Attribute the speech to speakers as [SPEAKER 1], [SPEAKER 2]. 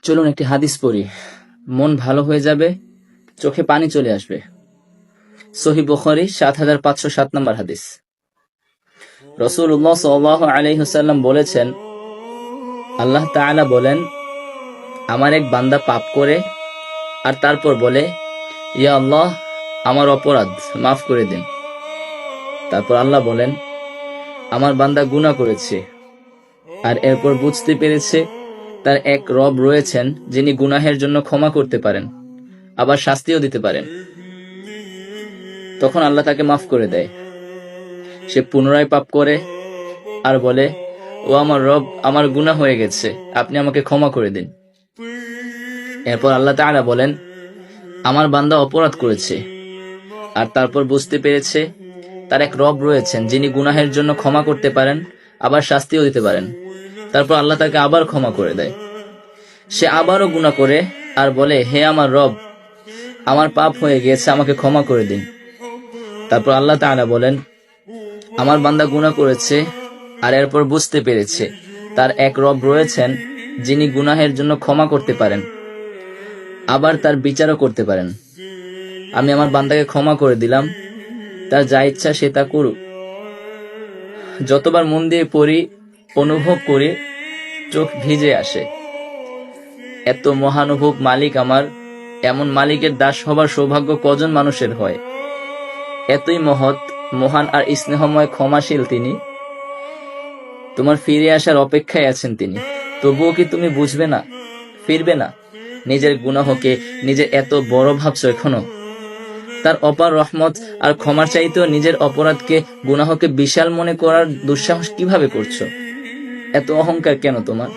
[SPEAKER 1] চলুন একটি হাদিস পড়ি, মন ভালো হয়ে যাবে, চোখে পানি চলে আসবে। সহিহ বুখারী ৭৫০৭ নম্বর হাদিস। রাসূলুল্লাহ সাল্লাল্লাহু আলাইহি ওয়াসাল্লাম বলেছেন, আল্লাহ তাআলা বলেন, আমার এক বান্দা পাপ করে আর তারপর বলে, ইয়া আল্লাহ, আমার অপরাধ মাফ করে দিন। তারপর আল্লাহ বলেন, আমার বান্দা গুনাহ করেছে আর এরপর বুঝতে পেরেছে তার এক রব রয়েছেন যিনি গুনাহের জন্য ক্ষমা করতে পারেন, আবার শাস্তিও দিতে পারেন। তখন আল্লাহ তাকে মাফ করে দেয়। সে পুনরায় পাপ করে আর বলে, ও আমার রব, আমার গুনাহ হয়ে গেছে, আপনি আমাকে ক্ষমা করে দিন। এরপর আল্লাহ তাআলা বলেন, আমার বান্দা অপরাধ করেছে আর তারপর বুঝতে পেরেছে তার এক রব রয়েছেন যিনি গুনাহের জন্য ক্ষমা করতে পারেন, আবার শাস্তিও দিতে পারেন। তারপর আল্লাহ তাকে আবার ক্ষমা করে দেয়। সে আবারও গুনাহ করে আর বলে, হে আমার রব, আমার পাপ হয়ে গিয়েছে, আমাকে ক্ষমা করে দিন। তারপর আল্লাহ তাআলা বলেন, আমার বান্দা গুনাহ করেছে আর এরপর বুঝতে পেরেছে তার এক রব রয়েছেন যিনি গুনাহের জন্য ক্ষমা করতে পারেন, আবার তার বিচারও করতে পারেন। আমি আমার বান্দাকে ক্ষমা করে দিলাম, তার যা ইচ্ছা সে তা করুক। যতবার মন দিয়ে পড়ি, অনুভব করি, চোখ ভিজে আসে। এত মহানুভব মালিক আমার, এমন মালিকের দাস হবার সৌভাগ্য কজন মানুষের হয়? এতই মহৎ, মহান আর স্নেহময়, ক্ষমাশীল তিনি। তোমার ফিরে আসার অপেক্ষায় আছেন তিনি। তবুও কি তুমি বুঝবে না, ফিরবে না? নিজের গুনাহকে নিজের এত বড় ভাবছো এখনো? তার অপার রহমত আর ক্ষমার চাইতেও নিজের অপরাধকে, গুনাহকে বিশাল মনে করার দুঃসাহস কিভাবে করছো? এত অহংকার কেন তোমার?